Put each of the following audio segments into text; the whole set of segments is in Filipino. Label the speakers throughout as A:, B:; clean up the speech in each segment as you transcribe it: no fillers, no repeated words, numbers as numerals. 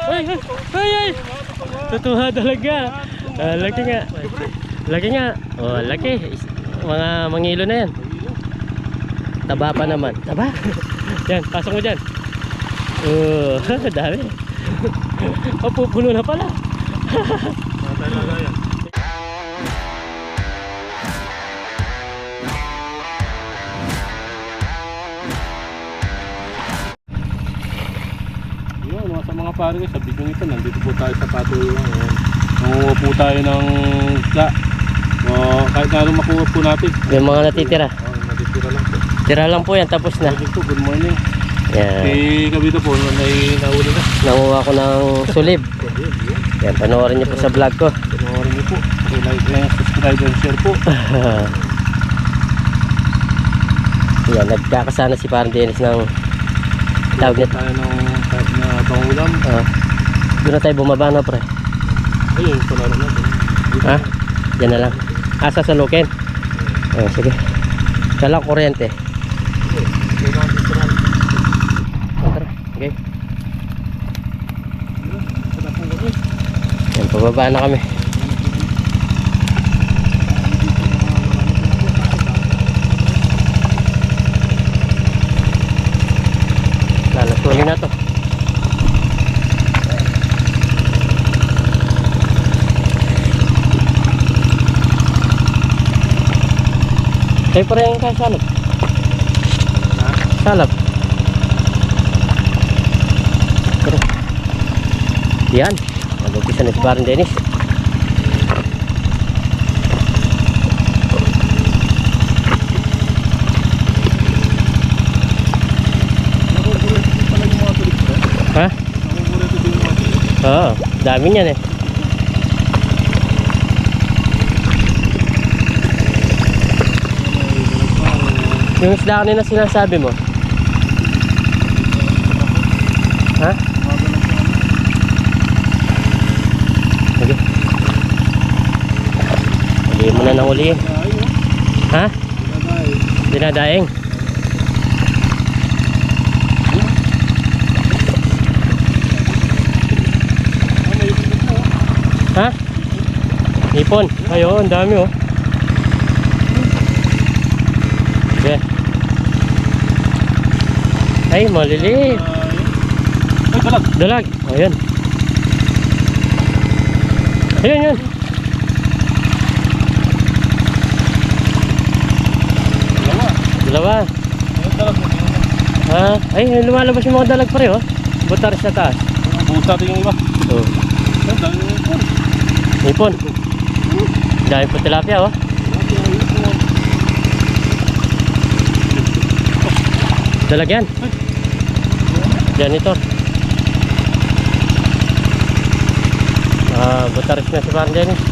A: Ay, ay, ay. Totoo talaga. Laki nga. Laki nga. Oh, laki. Mga mangilo na yan. Taba pa naman. Taba. Yan, pasok mo dyan. Oh, dami. Oh, pupuno na pala.
B: Talaga yan. Yun, sa mga pare ko, sa video nito, nandito po tayo sa Patuyong. Nangunguha po tayo ng isda. Kahit na anong makuha po natin.
A: Yung mga natitira.
B: Natitira lang po.
A: Tira lang po yan, tapos na.
B: Good morning.
A: Yan.
B: Si Kabito po, nahuli na.
A: Nanguha ko ng sulib. Yan, panoorin niyo po sa vlog ko.
B: Panoorin niyo po. Like and subscribe and share po.
A: Yan, nagkakasana si Parang Dennis ng tawag nito.
B: Tayo ng kahit na pangulam.
A: Doon na tayo bumaba na, pre.
B: Ayun, panaro natin.
A: Ha? Diyan na lang. Asa sa lukin. Sige. Kala kuryente. Okay. Yan, pababa na kami. Lalasunin na to. Kayo pa rin yung salap. Salap. Yan. Mag-upisa na si Parang Dennis. Ha? Oo, dami niyan eh. Yung isda kanina sinasabi mo? Ha? Sige. Hindi mo na nahuliin. Ha? Dinadaing. Ha? Ipon. Ayun, ang dami oh. Okay. Ay, maliliit.
B: Ay, dalag.
A: Dalag. Ayun. Ayun, yun. Dalawa.
B: Ay, dalag.
A: Ha? Ay, lumalabas yung mga dalag pa rin oh. Butaris sa taas.
B: Buta rin yung iba.
A: Oh.
B: Ay, dalag yung ipon.
A: Ipon. Dami po tilapia oh. Dalag yan. Janitor. Butaris na si Parang Dennis.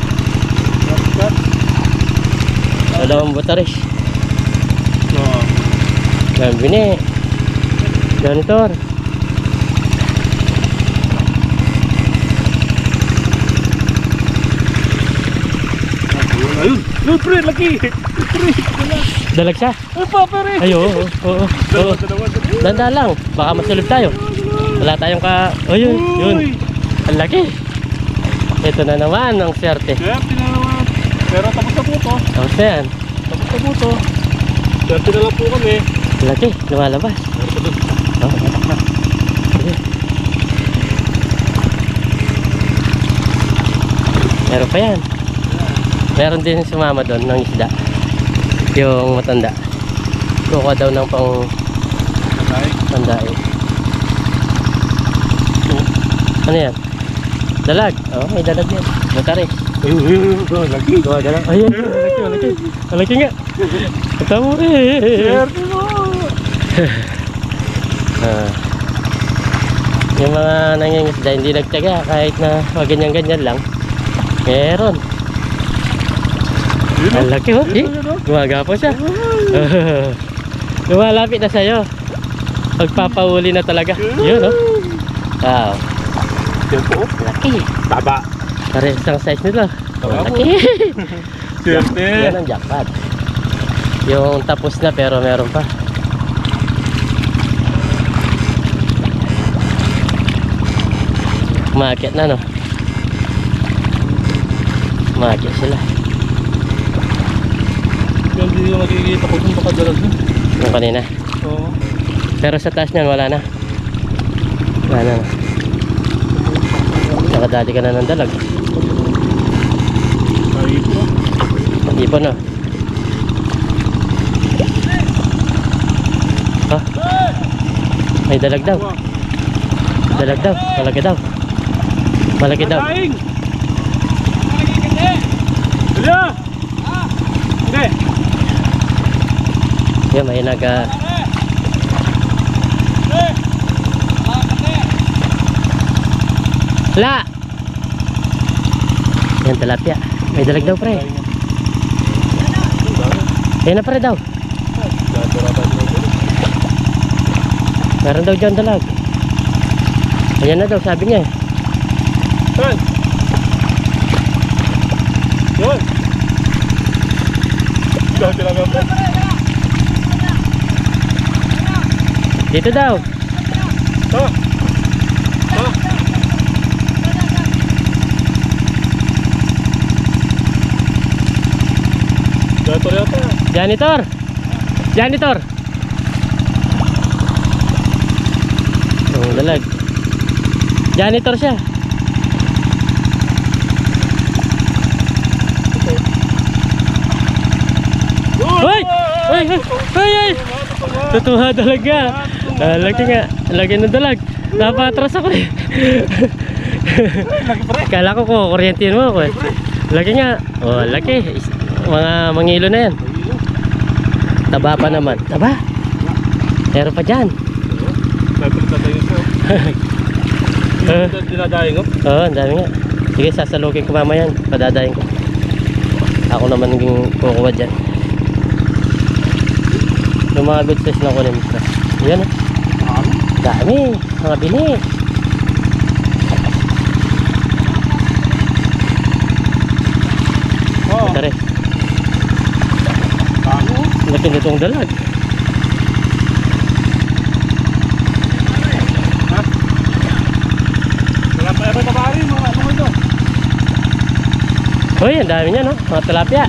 A: Dalawang butaris. Yan bini. Janitor.
B: Ayun. Ayun, pre, laki. Pre,
A: Dalag siya.
B: ay, papa rin.
A: Ay, oo. Danda lang. Baka masulib tayo. Wala tayong ka... Oh, yun. Yun. Ang laki. Ito na naman ang swerte.
B: Swerte na naman. Pero tapos na po to.
A: Tapos na yan.
B: Tapos na po to. Swerte na lang po kami.
A: Ang laki. Lumalabas. Oh. Sige. Meron pa yan. Meron din sumama doon ng isda. Yung matanda. Kukuha daw ng pang tandai. Ano yan? Dalag. Oh, may dalag yan. Butaris.
B: Ayun, laki.
A: Gawa dalag. Ayun. Malaki. Malaki nga. Kata mo eh.
B: Swerte mo.
A: Yung mga nangingisda hindi nagtyaga kahit na ganyan-ganyan lang. Meron. Ang laki oh. Gumagapo siya. Lumalapit na sa'yo. Pagpapauli na talaga. Yun oh. Wow. Laki.
B: Taba.
A: Parehas ang size nito. Laki.
B: Swerte.
A: Yan ang jackpot. Yung tapos na pero meron pa. Umakyat na, no? Umakyat sila.
B: Yung hindi ko nakikita ko kung baka dalag na.
A: Yung kanina.
B: Oo.
A: Pero sa taas niyan, wala na. Wala na. Nakadali ka na ng dalag.
B: Ay po.
A: Ipon, no? Ha? May dalag daw. Dalag daw. Malaki daw. Malaki daw.
B: Daing! Wala! Hindi!
A: Yan, may La! Yan, tilapia. May dalag daw, pre. Yan na, pre, daw. Meron daw dyan dalag. Ayan na daw, sabi niya.
B: Saan? Yun! Dati lang ako.
A: Dito daw.
B: Ha? Ha? Gator yata.
A: Janitor! Janitor! Ang dalag. Janitor siya. Hoy! Hoy! Hoy! Hoy! Totoo talaga. Laki nga. Laki ng dalag. Napatras ako eh. Kala ko kuryentihin mo ako eh. Laki nga. Oh, laki. Mga mangilo na yan. Taba pa naman. Taba. Meron pa dyan.
B: Tatay siya. Dinadaing ko.
A: Oo, ang dami nga. Sige, sasalugin ko mamaya yan. Padadayin ko. Ako naman naging kukuha dyan. Yung mga good size na kunin mo. Yan o. Dami. Mga bini.
B: Oo.
A: Tara.
B: Dami.
A: Laki nitong dalag.
B: Wala pa yung tabari. Mga ito.
A: Hoy, ang dami niya no. Mga tilapia.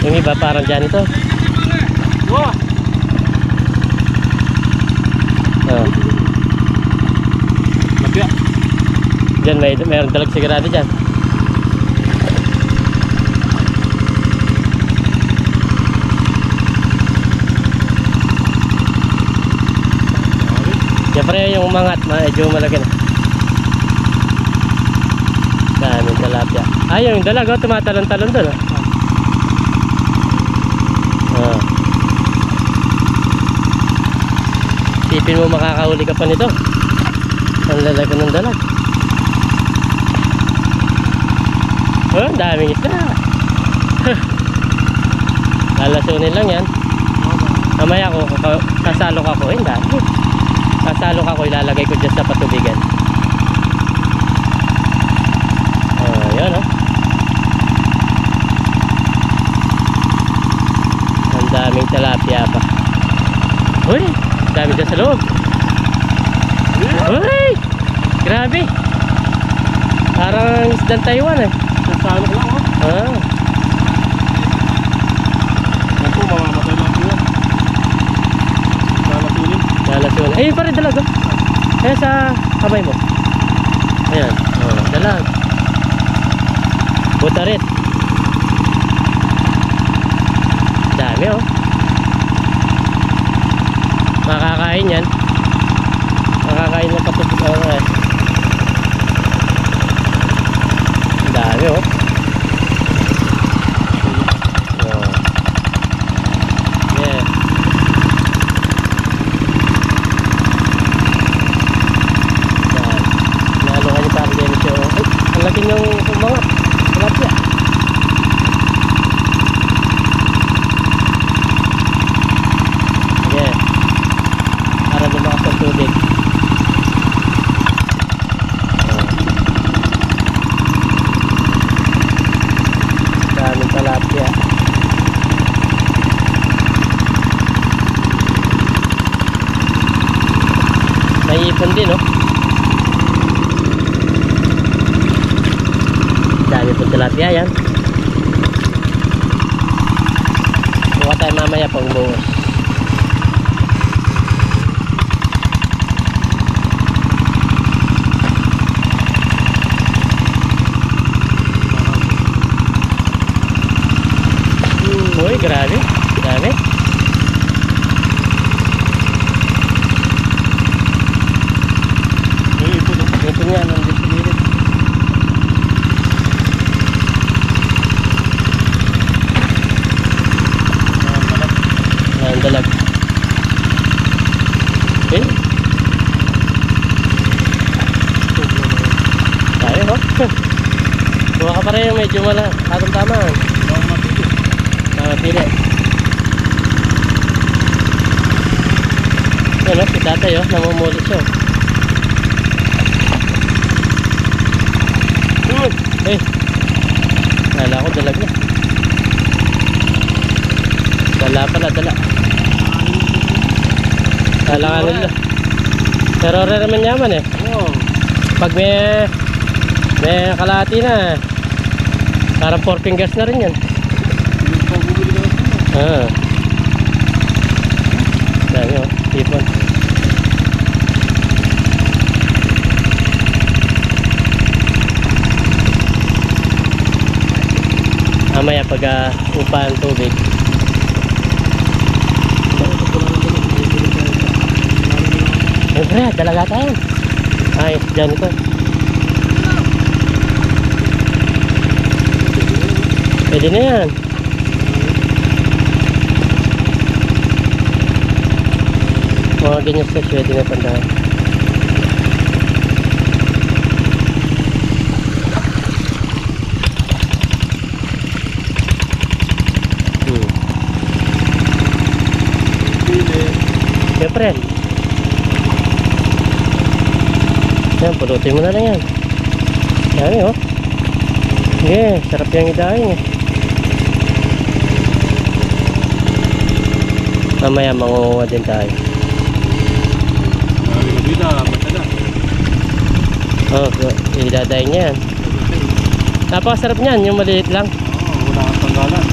A: Yung iba parang dyan ito.
B: Wah!
A: Oh.
B: Lapya.
A: Diyan mayroong dalag sigurado dyan. Siyempre yung umangat, medyo malaki na. Daming tilapia. Ay, yung dalag oh, tumatalon-talon doon oh. Oh. Isipin mo makakahuli ka pa nito. Ang lalago ng dalag. Oh, daming isda. Lalasunin lang yan. Mamaya ko sasalok ako. Hindi. Sasalok ako, ilalagay ko dyan sa patubigan. Oh, yun oh. Ang daming tilapia pa. Uy, dami dyan sa loob. Uy, grabe. Parang isdang Taiwan eh.
B: Sasalok lang oh.
A: Ah.
B: Ako, mamamatay lang po yan. Lalasunin.
A: Lalasunin. Ayun pa rin dalag oh. Kaya sa kamay mo. Ayan. Oh, dalag. Butarit. Dami oh. Makakain yan. Makakain ng patubig. Oh, dami oh. Oh. Yeah. Nalo ka niya parang ganito siya. Ay, ang laki niyang umangat. Tilapia. Yeah. Para lumakas ang tubig. Oh. May ipon din, no? Dami po tilapia yan. Buka tayo mamaya pang buwas. Uy, grabe. Dami. Ito nga, nandito sa gilid. Ang dalag. Okay. Tayo, ho? Buka ka pa rin yung medyo tama. Mapili. Yan, si tatay, namumuli siya. Eh, kala ko dalag na. Dala pala, dala. Kala ka nila. Pero rin naman yaman eh. Pag may kalahati na, parang 4 fingers na rin yan. Dami tipon. Mamaya pag upa ang tubig. Siyempre, dalaga tayo. Ay, dyan ito. Pwede na yan. Mga ganyan fish, pwede na pandahan. Siyempre. Yan, pulutin mo na lang yan. Yan, sige, sarap yung idahin eh. Mamaya mangunguha din tayo. Idadahin niya yan. Napakasarap niyan, yung maliit lang.
B: Wala kang tanggalan.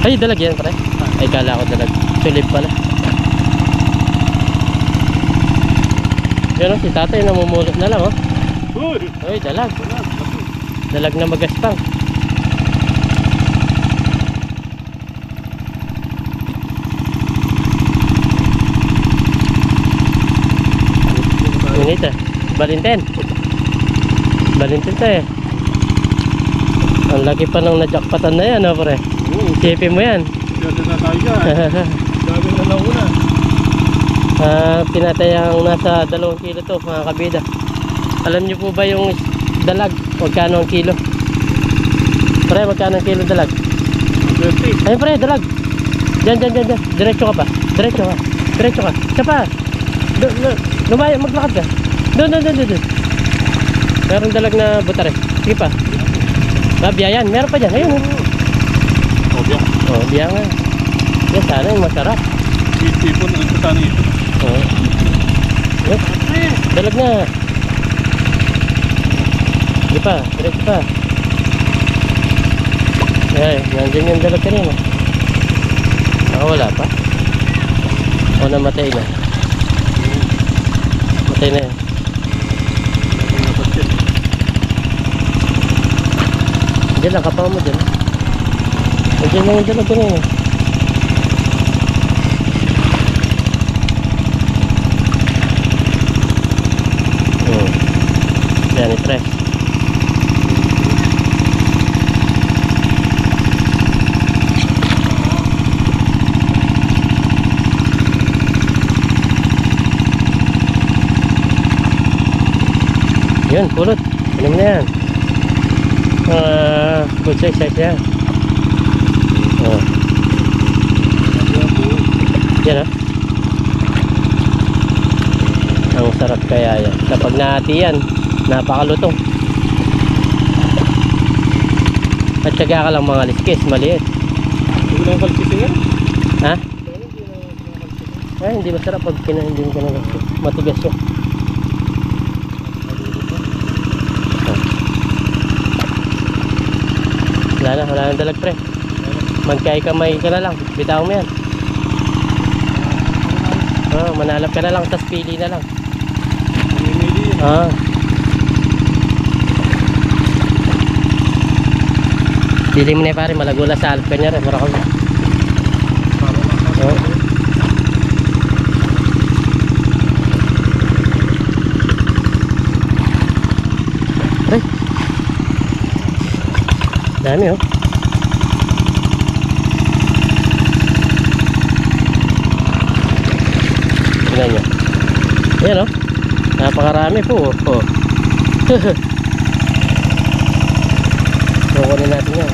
A: Ay, dalag yan pare. Ay, kala ko dalag. Sulip pala. Yan si tatay namumulot na lang Uy, dalag. Dalag na magaspang. Ito, Balintin tayo. Ang laki pa nung najakpatan na yan, pre. Sipin mo yan.
B: Siyempre na tayo dyan. Dami na nauna.
A: Pinatay ang nasa 2 kilo to, mga kabida. Alam nyo po ba yung dalag? Magkano ang kilo? Pre, magkano ang kilo dalag?
B: 20.
A: Ay, pre, dalag. Diyan. Diretso ka pa. Diretso ka. Siya pa. Lumaya, maglakad ka. Doon. Meron dalag na butare. Sige pa. Biya yan. Meron pa dyan. Ayun.
B: Biya.
A: Biya nga. Yan, sana yung masarap.
B: Ipon. Ito sana ipon.
A: Dalag na. Sige pa. Diretso pa. Ay, nandiyan yung dalag kanina. Wala pa. O namatay na. Matay na yan. Diyan lang, kapang mo dyan. Diyan lang yung dalag kanina. Yan, i-press. Yan, pulot. Ano mo na yan? Good size yan. Yan ang sarap kaya yan. Kapag nahati yan, napakalutong. At syaga ka lang mga liskis, maliit.
B: Hindi lang kalsisin yan.
A: Ha? Ay, hindi masarap pag hindi mo ka nagkakit. Matigas yun. wala nang dalag pre. Magkay kamay ka na lang, bitaw mo yan. Oh, manalap ka na lang, tas pili na lang.
B: Mamimili yan.
A: Ah. Pili mo na pare, malagula sa alap kanya rin, marakol. Oh. Ay. Dami oh. Tingnan nyo. Ayan oh. Napakarami po oh. Kukunin natin yan.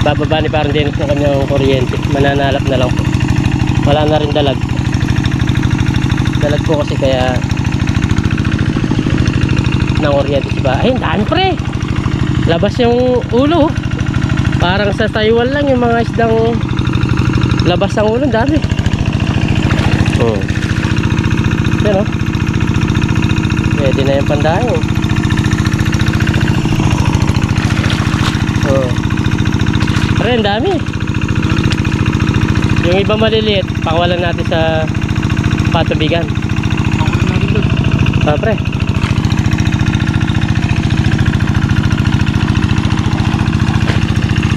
A: Bababa ni parang Dennis ng kanyang kuryente. Mananalap na lang po. Wala na rin dalag. Dalag po kasi kaya ng kuryente siya. Ayun, daan pre. Labas yung ulo. Parang sa Taiwan lang yung mga isdang labas ang ulo. Dami. Oh. Yan oh. Pwede na yung pandayo. Oh. Pre, ang dami. Yung iba maliliit, pakawalan natin sa patubigan. Ah, pre.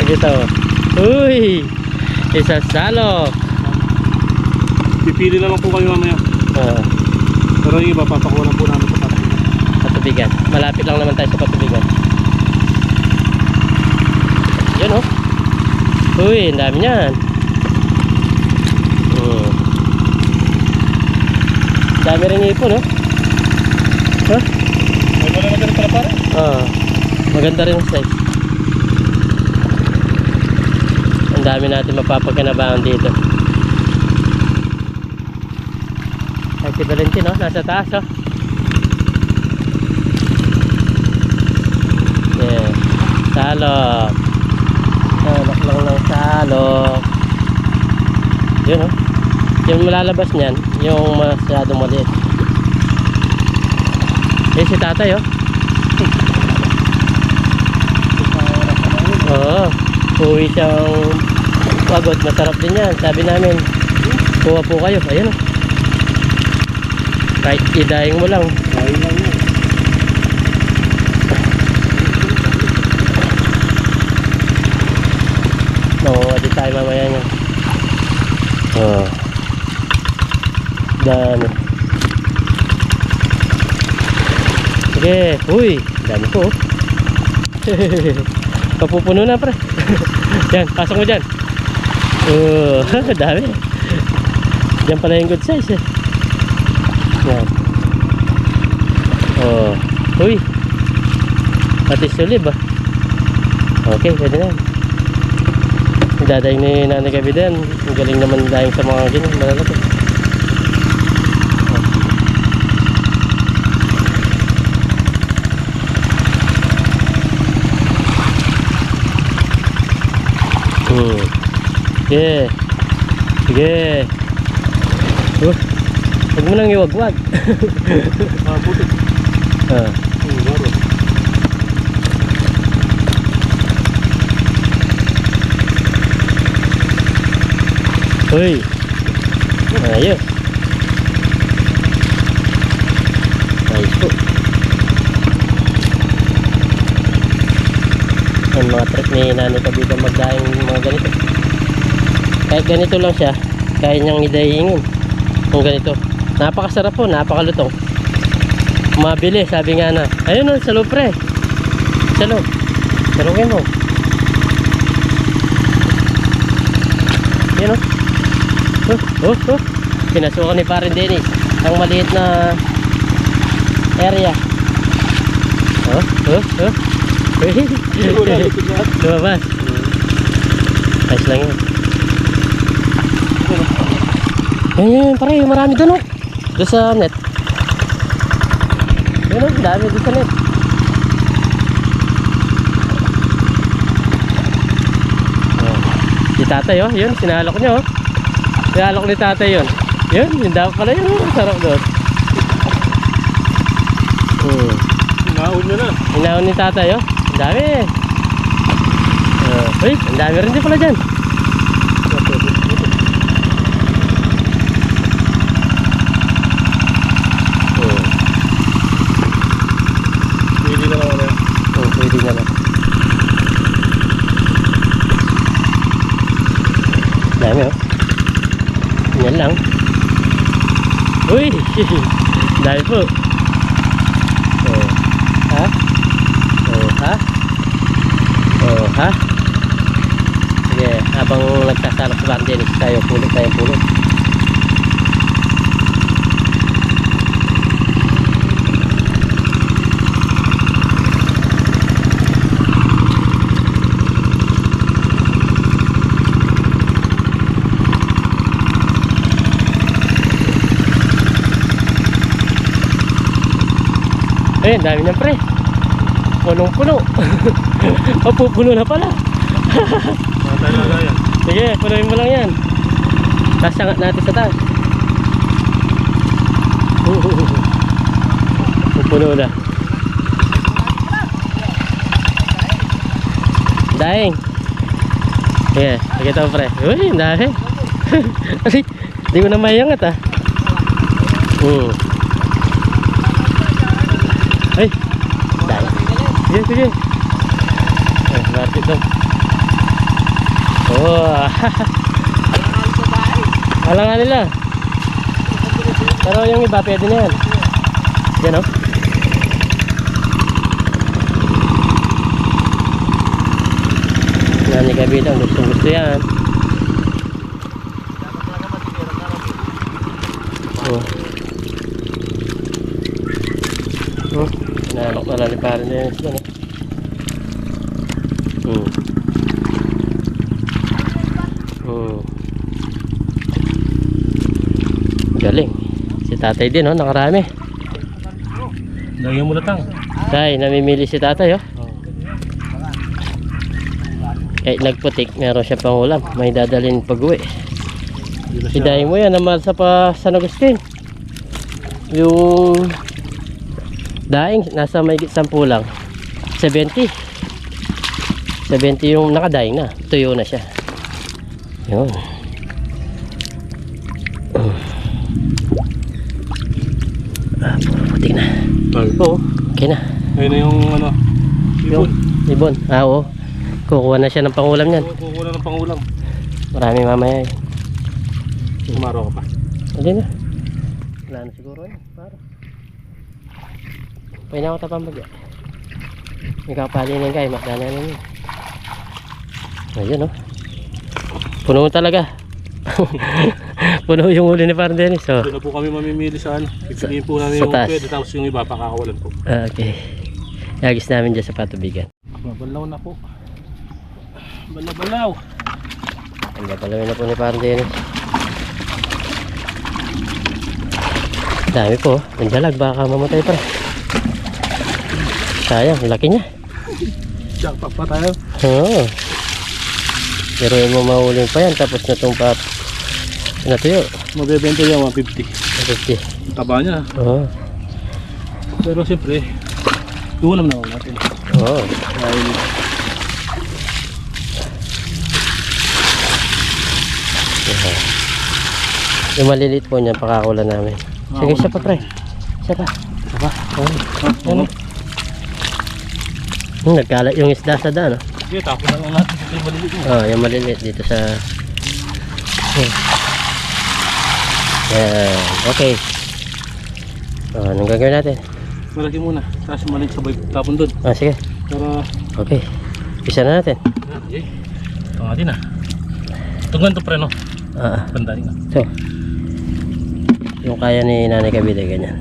A: Ito. Uy! Isa salok.
B: Pipili naman po kayo mamaya. Pero yung iba, papakuha po namin sa
A: patubigan. Malapit lang naman tayo sa patubigan. Yan oh. Uy, ang dami niyan. Dami rin ipon, no? Huh?
B: Maganda rin pala pare?
A: Maganda rin ang size. Ang dami natin mapapagkanabangan dito. Ay, si Valentino, nasa taas, oh. Yeah. Salok. Salok lang ng salok. Yun oh. Yung malalabas niyan, yung masyadong maliit. Eh si tatay oh. Oo. Uwi siyang pagod, masarap din yan. Sabi namin, kuha po kayo. Ayun oh. Kahit idaing mo lang.
B: Ayun lang yun.
A: Oo, di tayo mamaya niya. Oo. Dami. Sige. Uy, dami po. Papupuno na pre. Yan, pasok mo dyan. Dami. Yan pala yung good size eh. Yan. Uy. Pati sulib ah. Okay, pwede na. Dadaing ni Nanay Gabi din. Ang galing naman daing sa mga ganyan. Malalaki. Sige. Sige. Huwag mo nang iwagwag.
B: Putik. Garo.
A: Uy. Ayos. Ayos po. Ang mga trip ni Nanay Kabida magdaing mga ganito. Kahit ganito lang siya, kaya niyang idahingin. Kung ganito. Napakasarap po, napakalutong. Mabili, sabi nga na. Ayun o, sa loob pre. Sa loob. Salungin mo. Ayun o. Pinasukan ni Parin Dennis ang maliit na area. Lumabas. Ayos lang yun. Yan, pare, marami doon oh. Doon sa net. Yan oh, dami doon sa net. Si tatay oh, yun, sinalok niya oh. Sinalok ni tatay yun. Yun, yung dapat pala yun, sarap doon.
B: Naon niya na.
A: Inaon ni tatay, oh. Ang dami. Uy, ang dami rin din pala dyan.
B: Pwede na naman yan.
A: Oo, pwede na lang. Dami, oh. Yan lang. Uy! Dami po. Oh. Ha? Oh, ha? Oh, ha? Sige, habang nagsasalak sa Dennis, tayo pulot. Eh, dami na pre. Punong-puno. Pupuno na pala.
B: Matay na yan.
A: Sige, punuin mo lang yan. Tasangat natin sa taas. Pupuno na. Daing. Sige, nakita mo pre. Uy, ang dami. Kasi, di ko na mayangat ah. Ay, dahil. Sige. Ay, market daw. Oh, wala nga nila. Pero yung iba, pwede na yan. Yan, oh. Yan, ni Kabitang. Gusto yan. Oh. Oh. Nalok na lang ni pare na yan. Galing. Si tatay din, oh, nakarami.
B: Lagyan mo latang.
A: Tay, namimili si tatay, oh. Kahit nagputik, meron siya pang ulam. May dadalhin pag-uwi. Hidahin mo yan, naman sa pa San Agustin. Yung daing, nasa may 10 lang. 70 yung nakadaing na. Tuyo na siya. Yun. Putik na.
B: Oo.
A: Okay na.
B: Ayun na yung ano.
A: Yung ibon. Oo. Kukuha na siya ng pangulam yan.
B: Kukuha ng pangulam.
A: Marami mamaya eh.
B: Umaro ka pa.
A: Hindi na. Wala na siguro yan. Para. Pwede na ako tapang bagya. Ikaw palinin kayo. Makdana na yun. Ayun, oh. Puno talaga. Puno yung huli ni Parang Dennis. Oh.
B: Doon na po kami mamimili sa ano. Pipiliin po namin
A: sa
B: yung
A: taas.
B: pwede. Tapos yung iba pakakawalan po.
A: Okay. Yagis namin dyan sa patubigan.
B: Balaw na po. Balaw.
A: Ang gapalawin na po ni Parang Dennis. Dami po. Ang dalag. Baka mamatay pa. Sayang. Laki niya.
B: Jackpot pa tayo.
A: Oo. Pero yung mamahulin pa yan. Tapos na itong pap. Natuyo.
B: Mabibenta yan 150.
A: 50.
B: Taba niya.
A: Oo.
B: Pero siyempre, iulam na natin.
A: Oo.
B: Dahil
A: Yung maliliit po niyan, pakakulan namin. Sige, siya pa pre. Siya pa.
B: Aba.
A: Ano? Nagkalat yung isda sa daan, no?
B: Sige, tapos na lang natin. Ito yung maliliit mo.
A: Oh, yung maliliit dito sa... Yan. Okay. Oh, anong gagawin natin?
B: Malaki muna. Tapos maliit sabay tapon doon.
A: Ah, sige.
B: Para...
A: Okay. Pisa na natin.
B: Okay. Ito nga din ah. Tunggan to pre no? Pandaling na.
A: So. Yung kaya ni Nanay Kabida, ganyan.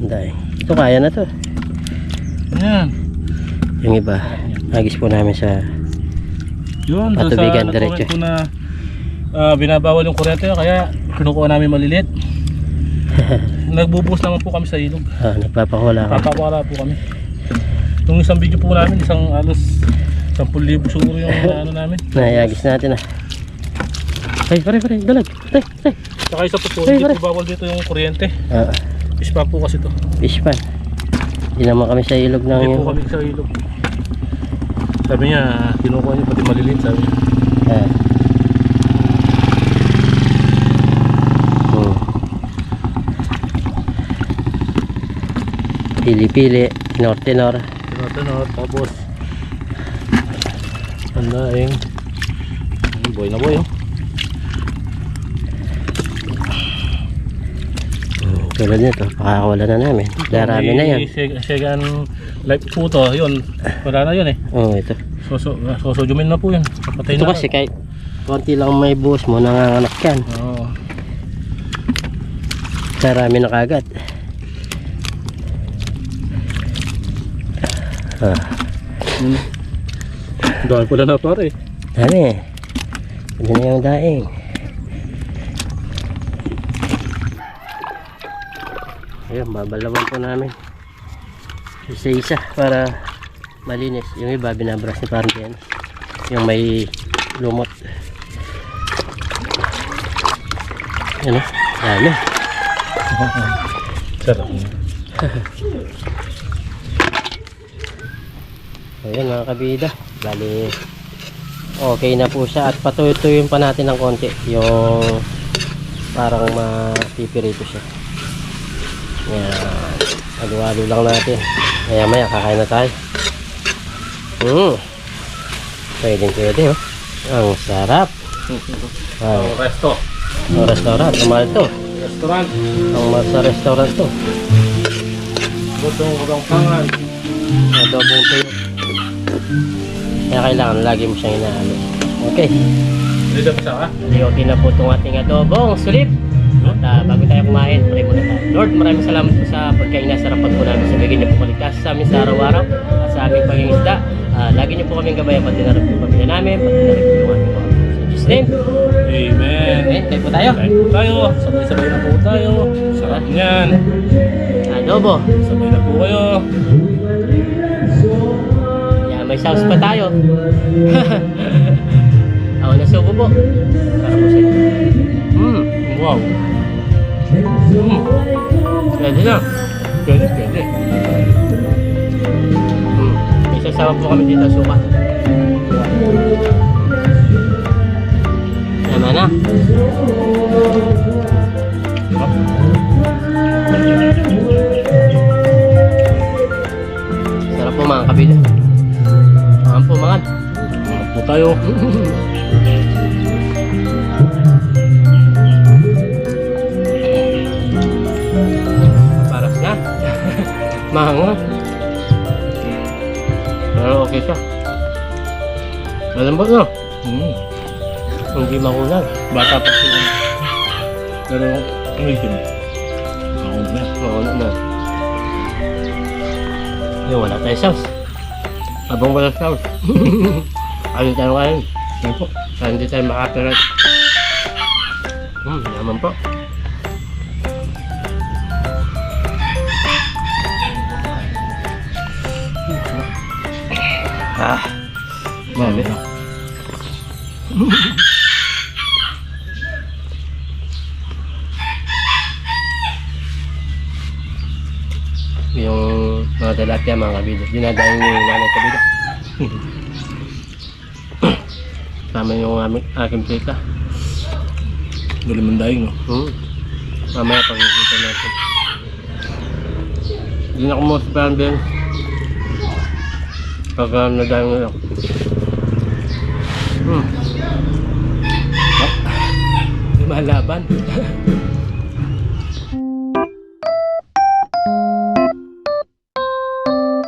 A: Anday. Ito kaya na to.
B: Ayan.
A: Yung iba, agis po namin sa
B: Yun, doon
A: patubigan
B: sa
A: diretso.
B: nag-comment po na binabawal yung kuryente kaya kinukuha namin maliliit. Nagbubuhos naman po kami sa ilog.
A: Nagpapakula kami.
B: Papawala po kami. Yung isang video po namin, isang alos 10,000 siguro yung ano namin.
A: Nayagis natin ah. Ay, pare, dalag. Tay.
B: Saka isa po po,
A: Ay,
B: hindi
A: pare.
B: po bawal dito yung kuryente. Fish pa po kasi to.
A: Fish pan. Hindi naman kami sa ilog ng
B: Hindi po kami sa ilog. Sabi niya, kinukuha niya pati maliliit, sabi niya.
A: Eh. Pili-pili, tenor-tenor.
B: Tinor, tapos andaing boy na boy, oh.
A: Tulad nito, pakakawala na namin. Darami na yan.
B: Segan live po to, yun. Wala na yun eh.
A: Oo, ito.
B: Sosojumin na po yan. Patay
A: Ito
B: na.
A: kasi kahit konti lang may buhos mo, nanganganak yan.
B: Oo.
A: Darami na kagad.
B: Dahil pala na pare.
A: Dami. Pwede na yung daing. Ayun, babalawan po namin. Isa-isa para malinis. Yung iba binabrush ni parang yan. Yung may lumot. Ano? Dami.
B: Sarap.
A: Ayan mga kabida. Bali, okay na po siya. At patuyuin pa natin ng konti. Yung parang mapipirito siya. Ayan. Halo-halo lang natin. Maya-maya kakain na tayo. Pwede oh. Ang sarap. Wow.
B: Resto.
A: Ang restaurant. Ang mahal to.
B: Restaurant.
A: Ang mahal sa restaurant to.
B: Butong pangan.
A: Adobong tuyo. Kaya kailangan lagi mo siyang inaano. Okay.
B: Dito pa sa
A: Okay na po itong ating adobong sulip. At bago tayo kumain, pray muna tayo. Lord, maraming salamat po sa pagkain na sarapan po namin. Sa bigyan niyo po kaligtas sa amin sa araw-araw at sa aming pangingisda. Lagi niyo po kaming gabayan, pati na rin po pamilya namin, pati na rin po yung aming mga. In Jesus' name.
B: Amen.
A: Amen. Tayo po tayo.
B: Kain po tayo. Sabay-sabay na po tayo. Sarap niyan.
A: Adobo.
B: Sabay na po kayo.
A: Yan, may sauce pa tayo. Ako na subo po. Para po sa inyo.
B: Wow.
A: Pwede na.
B: Pwede.
A: May sasawa po kami dito suka. Tama na. Sarap po mga kabila. Mga po mga.
B: Sarap po tayo.
A: Paras na. Mahanga. Pero okay siya. Malambot no? Hindi makulang.
B: Bata pa siya. Pero ano ito? Ako na.
A: Oo na. Yung wala tayo sauce. Habang wala sauce. Ayun tayo kain.
B: Ano po?
A: Kaya hindi tayo makapirat. Naman po.
B: Mami.
A: Yung mga tilapia, mga kabida. Dinadaing ni nanay kabida. Tama yung aking plita.
B: Dali mandaing, no?
A: Mamaya pag-ikita natin. Hindi na kumusta din. Pag nadayang nila. Hindi malaban.